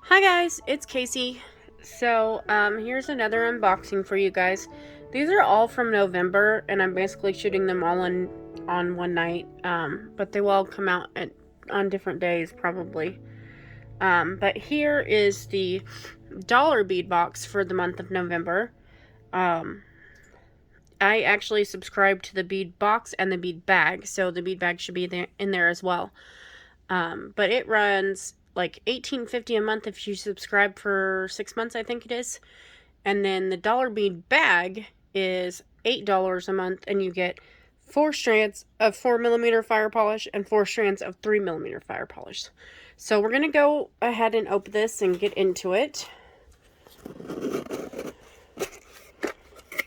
Hi guys, it's Casey. So, here's another unboxing for you guys. These are all from November, and I'm basically shooting them all on one night. But they will all come out on different days, probably. But here is the Dollar Bead Box for the month of November. I actually subscribe to the Bead Box and the Bead Bag, so the Bead Bag should be in there as well. But it runs like $18.50 a month if you subscribe for 6 months, I think it is. And then the Dollar Bead Bag is $8 a month, and you get 4 strands of 4mm fire polish and 4 strands of 3mm fire polish. So we're going to go ahead and open this and get into it.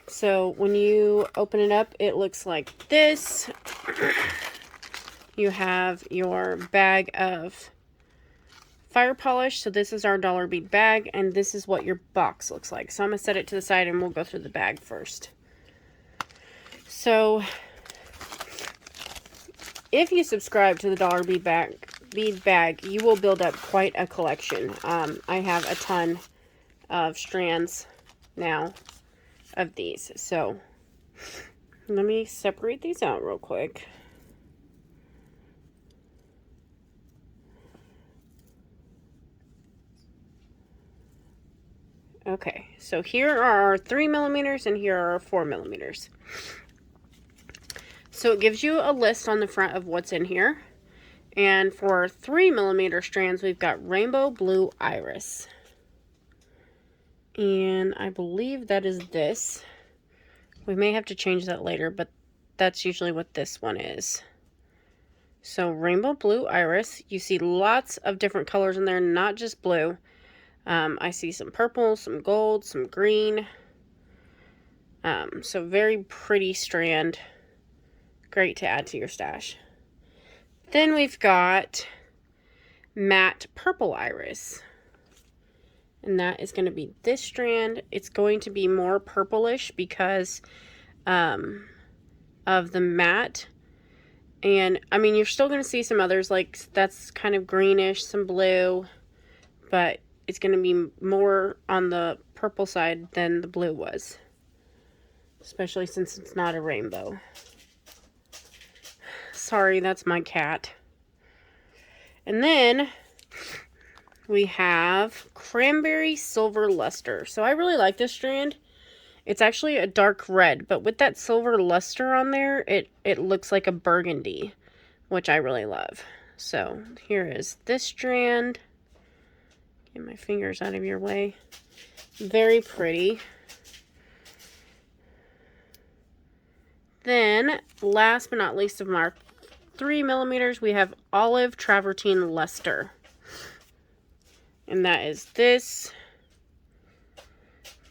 So when you open it up, it looks like this. You have your bag of fire polish. So this is our Dollar Bead Bag, and this is what your box looks like. So I'm going to set it to the side and we'll go through the bag first. So if you subscribe to the Dollar Bead Bag, you will build up quite a collection. I have a ton of strands now of these. So let me separate these out real quick. Okay, so here are our 3mm and here are our 4mm. So it gives you a list on the front of what's in here. And for 3mm strands, we've got Rainbow Blue Iris. And I believe that is this. We may have to change that later, but that's usually what this one is. So Rainbow Blue Iris. You see lots of different colors in there, not just blue. I see some purple, some gold, some green. So very pretty strand. Great to add to your stash. Then we've got Matte Purple Iris. And that is going to be this strand. It's going to be more purplish because of the matte. And, I mean, you're still going to see some others, like that's kind of greenish, some blue. But it's going to be more on the purple side than the blue was. Especially since it's not a rainbow. Sorry, that's my cat. And then we have Cranberry Silver Luster. So I really like this strand. It's actually a dark red, but with that silver luster on there, it looks like a burgundy, which I really love. So here is this strand. Get my fingers out of your way. Very pretty. Then, last but not least of our 3mm, we have Olive Travertine Luster. And that is this.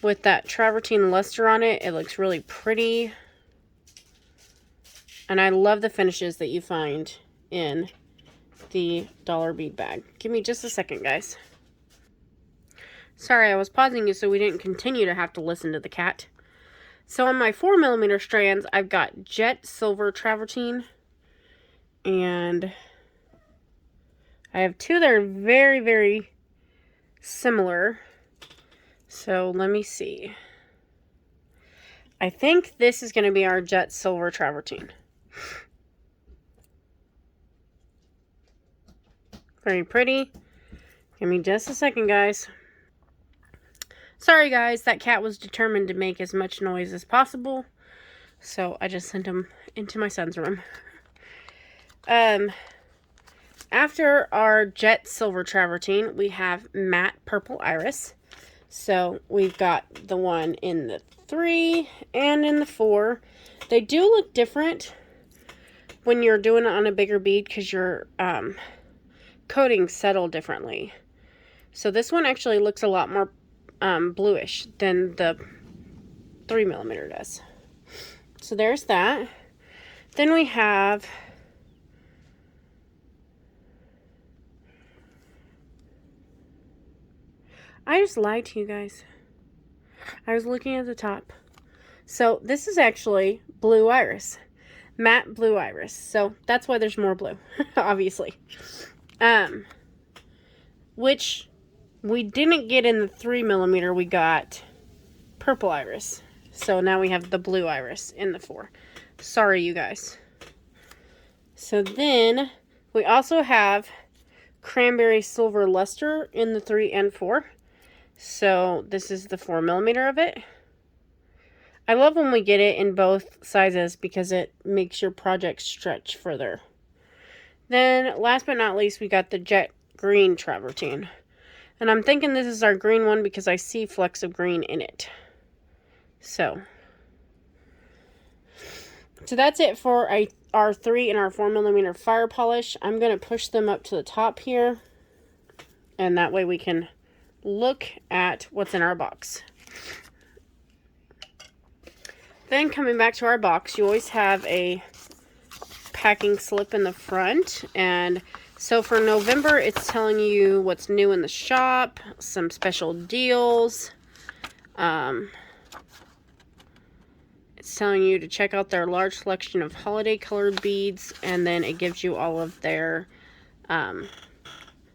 With that travertine luster on it, it looks really pretty. And I love the finishes that you find in the Dollar Bead Bag. Give me just a second, guys. Sorry, I was pausing you so we didn't continue to have to listen to the cat. So on my 4mm strands, I've got Jet Silver Travertine. And I have two that are very, very similar. So let me see. I think this is going to be our Jet Silver Travertine. Very pretty. Give me just a second, guys. Sorry, guys. That cat was determined to make as much noise as possible. So I just sent him into my son's room. After our Jet Silver Travertine, we have Matte Purple Iris. So we've got the one in the 3 and in the 4. They do look different when you're doing it on a bigger bead because your coatings settle differently. So this one actually looks a lot more bluish than the 3mm does. So there's that. Then we have I just lied to you guys. I was looking at the top. So this is actually Blue Iris. Matte Blue Iris. So that's why there's more blue, obviously. Which we didn't get in the 3mm, we got purple iris. So now we have the blue iris in the 4. Sorry, you guys. So then we also have Cranberry Silver Luster in the 3 and 4. So this is the 4mm of it. I love when we get it in both sizes because it makes your project stretch further. Then last but not least, we got the Jet Green Travertine. And I'm thinking this is our green one because I see flecks of green in it. So that's it for our 3 and our 4mm fire polish. I'm going to push them up to the top here. And that way we can look at what's in our box. Then coming back to our box, you always have a packing slip in the front. And so for November, it's telling you what's new in the shop, some special deals. It's telling you to check out their large selection of holiday colored beads, and then it gives you all of their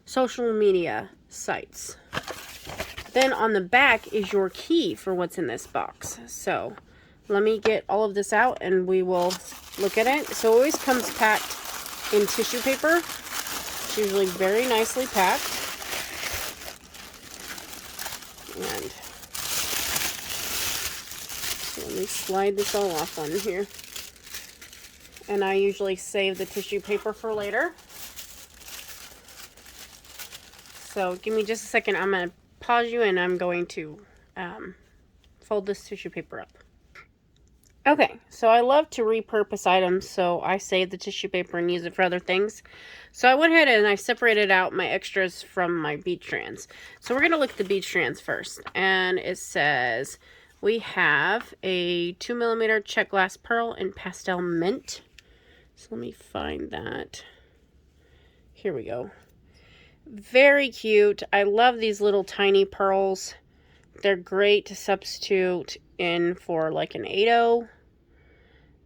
social media sites. Then on the back is your key for what's in this box. So let me get all of this out and we will look at it. So it always comes packed in tissue paper. It's usually very nicely packed. And so let me slide this all off on here. And I usually save the tissue paper for later. So give me just a second. I'm going to pause you and I'm going to fold this tissue paper up. Okay, so I love to repurpose items, so I save the tissue paper and use it for other things. So I went ahead and I separated out my extras from my bead strands. So we're going to look at the bead strands first. And it says we have a 2mm check glass pearl in pastel mint. So let me find that. Here we go. Very cute. I love these little tiny pearls. They're great to substitute in for like an 8/0.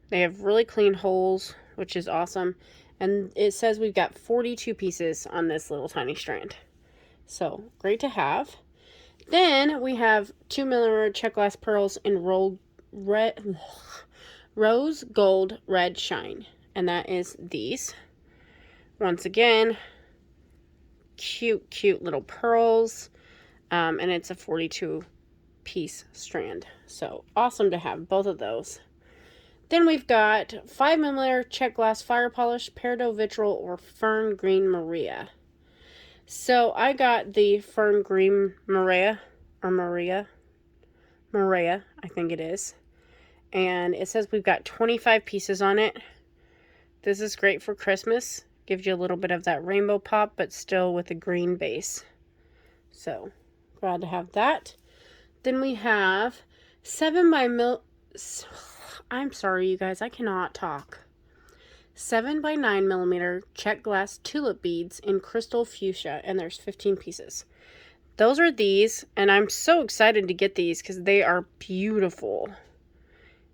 They have really clean holes, which is awesome. And it says we've got 42 pieces on this little tiny strand. So great to have. Then we have 2mm check glass pearls in rose gold red shine. And that is these. Once again, cute little pearls. And it's a 42 piece strand. So awesome to have both of those. Then we've got 5mm check glass fire polish, peridot vitriol, or fern green Maria. So I got the fern green Maria, or Maria, I think it is. And it says we've got 25 pieces on it. This is great for Christmas. Gives you a little bit of that rainbow pop, but still with a green base. So glad to have that. Then we have I'm sorry, you guys, I cannot talk. 7x9mm check glass tulip beads in crystal fuchsia, and there's 15 pieces. Those are these, and I'm so excited to get these because they are beautiful.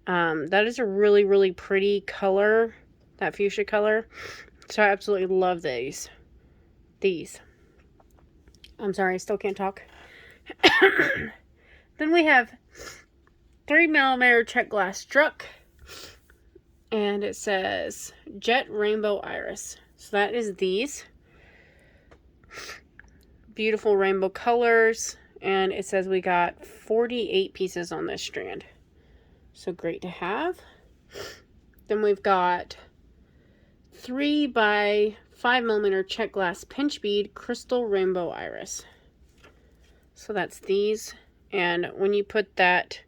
That is a really pretty color, that fuchsia color. So I absolutely love these. I'm sorry, I still can't talk. Then we have 3mm check glass struck, and it says Jet Rainbow Iris. So that is these beautiful rainbow colors, and it says we got 48 pieces on this strand. So great to have. Then we've got 3x5mm check glass pinch bead crystal rainbow iris. So that's these, and when you put that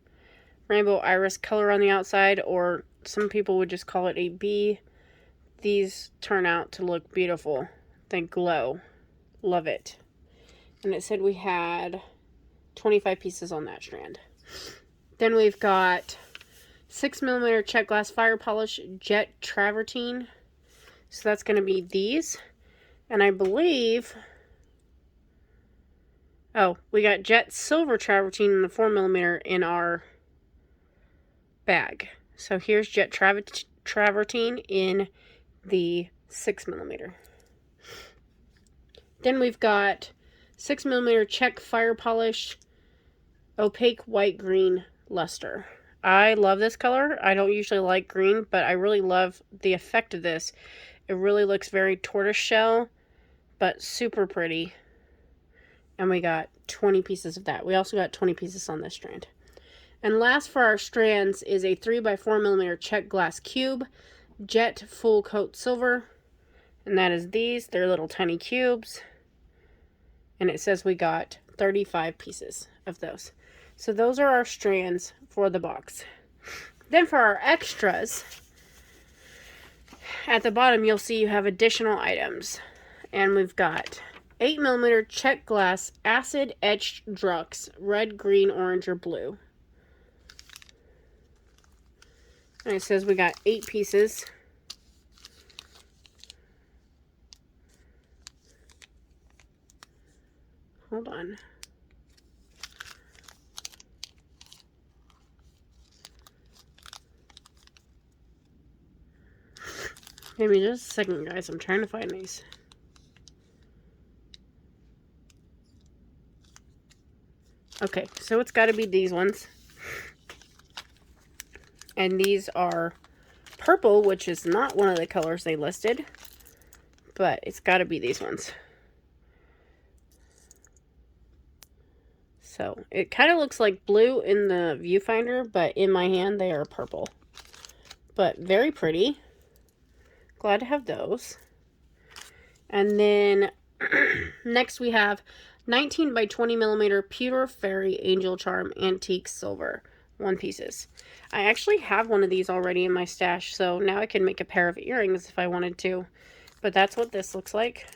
rainbow iris color on the outside, or some people would just call it a bee, these turn out to look beautiful. They glow. Love it. And it said we had 25 pieces on that strand. Then we've got 6mm check glass fire polish jet travertine. So that's going to be these. And I believe, we got jet silver travertine in the 4mm in our bag. So here's jet travertine in the 6mm. Then we've got 6mm Czech fire polish, opaque white green luster. I love this color. I don't usually like green, but I really love the effect of this. It really looks very tortoiseshell, but super pretty. And we got 20 pieces of that. We also got 20 pieces on this strand. And last for our strands is a 3x4mm Czech glass cube, jet full coat silver. And that is these. They're little tiny cubes. And it says we got 35 pieces of those. So those are our strands for the box. Then for our extras, at the bottom you'll see you have additional items. And we've got 8mm Czech glass acid etched drucks, red, green, orange, or blue. And it says we got 8 pieces. Hold on. Give me just a second, guys. I'm trying to find these. Okay, so it's got to be these ones. And these are purple, which is not one of the colors they listed. But it's got to be these ones. So it kind of looks like blue in the viewfinder, but in my hand they are purple. But very pretty. Glad to have those. And then next we have 19x20mm Pewter Fairy Angel Charm Antique Silver 1 pieces. I actually have one of these already in my stash, so now I can make a pair of earrings if I wanted to. But that's what this looks like.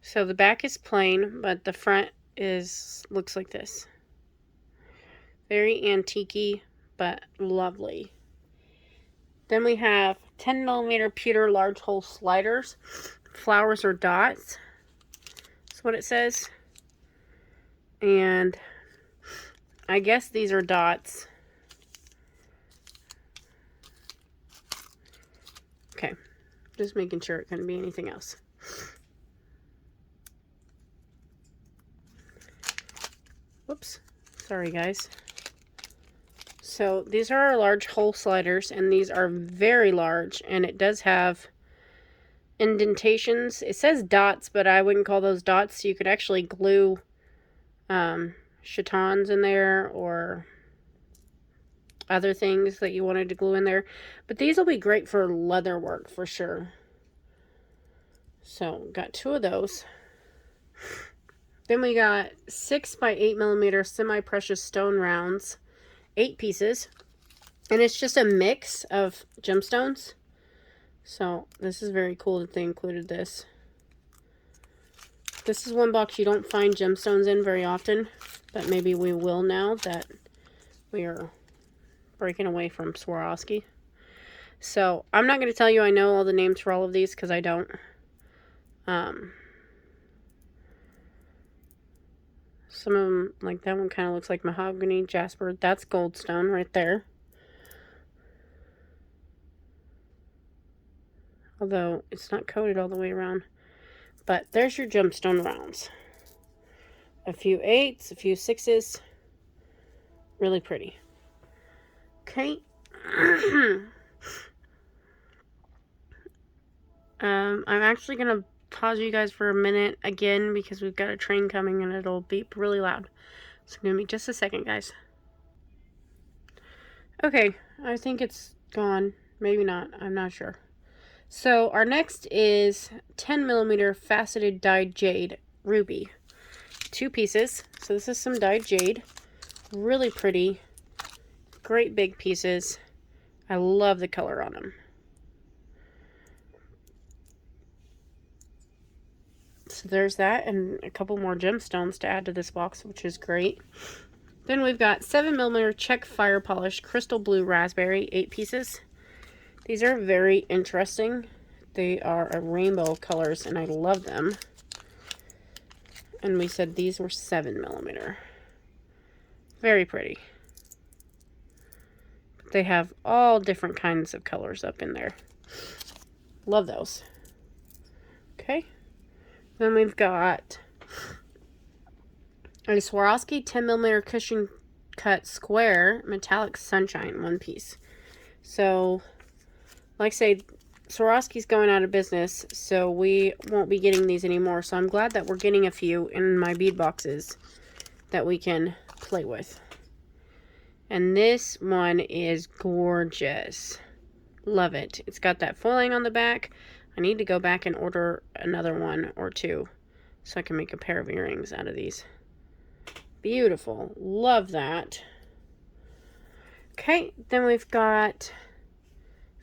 So the back is plain, but the front looks like this. Very antique-y, but lovely. Then we have 10mm pewter large hole sliders. Flowers or dots. That's what it says. And I guess these are dots. Okay. Just making sure it couldn't be anything else. Whoops. Sorry, guys. So these are our large hole sliders, and these are very large, and it does have indentations. It says dots, but I wouldn't call those dots. You could actually glue chatons in there or other things that you wanted to glue in there. But these will be great for leather work for sure. So got 2 of those. Then we got 6x8mm semi-precious stone rounds. 8 pieces, and it's just a mix of gemstones. So this is very cool that they included this. This is one box you don't find gemstones in very often, but maybe we will now that we are breaking away from Swarovski. So I'm not going to tell you I know all the names for all of these because I don't. Some of them, like that one kind of looks like mahogany, jasper. That's goldstone right there. Although it's not coated all the way around. But there's your gemstone rounds. A few 8s, a few 6s. Really pretty. Okay. I'm actually going to pause you guys for a minute again because we've got a train coming and it'll beep really loud. So give me just a second, guys. Okay, I think it's gone. Maybe not. I'm not sure. So our next is 10mm faceted dyed jade ruby. 2 pieces. So this is some dyed jade. Really pretty. Great big pieces. I love the color on them. So there's that, and a couple more gemstones to add to this box, which is great. Then we've got 7mm Czech fire polish crystal blue raspberry, 8 pieces. These are very interesting. They are a rainbow colors, and I love them. And we said these were 7mm. Very pretty. They have all different kinds of colors up in there. Love those. Okay. Then we've got a Swarovski 10mm cushion cut square metallic sunshine one piece. So, like I say, Swarovski's going out of business, so we won't be getting these anymore. So I'm glad that we're getting a few in my bead boxes that we can play with. And this one is gorgeous. Love it. It's got that foiling on the back. I need to go back and order another one or two so I can make a pair of earrings out of these. Beautiful. Love that. Okay, then we've got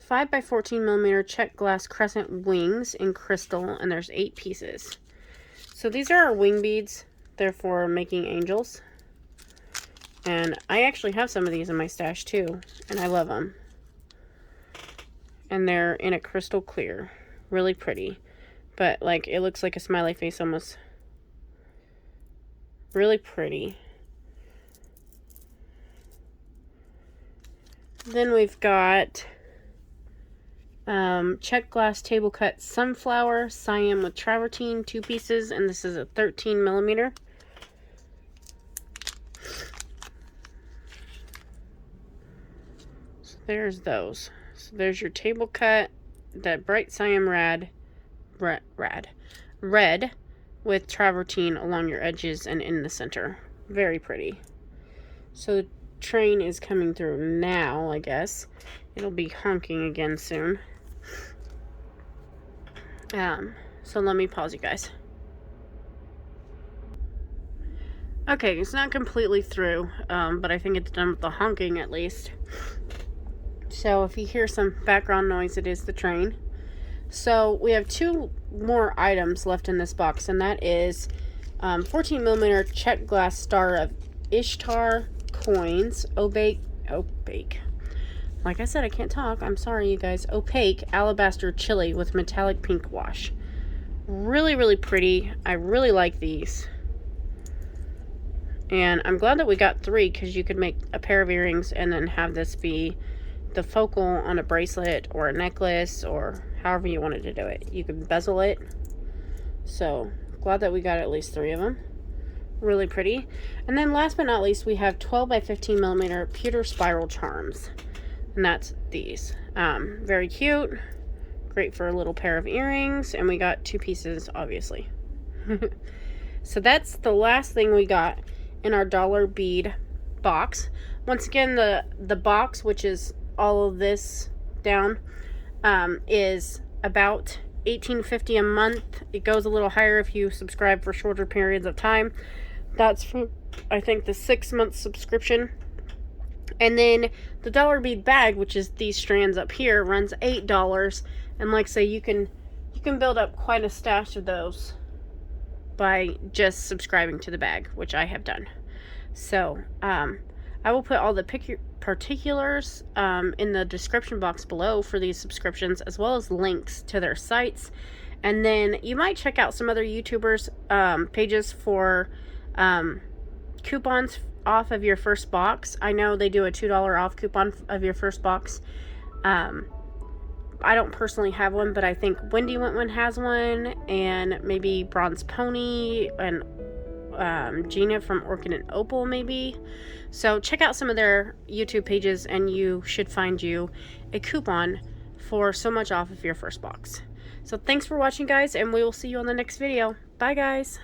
5x14mm Czech glass crescent wings in crystal, and there's 8 pieces. So these are our wing beads. They're for making angels. And I actually have some of these in my stash too, and I love them. And they're in a crystal clear. Really pretty. But, like, it looks like a smiley face almost. Really pretty. Then we've got Czech glass table cut sunflower cyan with travertine, 2 pieces, and this is a 13mm. So there's those. So there's your table cut, that bright cyan red with travertine along your edges and in the center. Very pretty. So the train is coming through now, I guess. It'll be honking again soon. So let me pause you guys. Okay, it's not completely through, but I think it's done with the honking at least. So if you hear some background noise, it is the train. So we have 2 more items left in this box, and that is 14mm Czech glass Star of Ishtar coins, opaque. Like I said, I can't talk. I'm sorry, you guys. Opaque alabaster chili with metallic pink wash. Really, really pretty. I really like these. And I'm glad that we got 3, because you could make a pair of earrings and then have this be the focal on a bracelet or a necklace or however you wanted to do it. You could bezel it. So, glad that we got at least 3 of them. Really pretty. And then last but not least, we have 12x15mm pewter spiral charms. And that's these. Very cute. Great for a little pair of earrings. And we got 2 pieces, obviously. So that's the last thing we got in our Dollar Bead box. Once again, the box, which is all of this down, is about $18.50 a month. It goes a little higher if you subscribe for shorter periods of time. That's for, I think, the 6-month subscription. And then the Dollar Bead Bag, which is these strands up here, runs $8. And like I say, you can build up quite a stash of those by just subscribing to the bag, which I have done. So, I will put all the particulars in the description box below for these subscriptions, as well as links to their sites. And then you might check out some other YouTubers' pages for coupons off of your first box. I know they do a $2 off coupon of your first box. I don't personally have one, but I think Wendy Wentman has one, and maybe Bronze Pony, and Gina from Orchid and Opal, maybe. So check out some of their YouTube pages, and you should find you a coupon for so much off of your first box. So thanks for watching, guys, and we will see you on the next video. Bye, guys.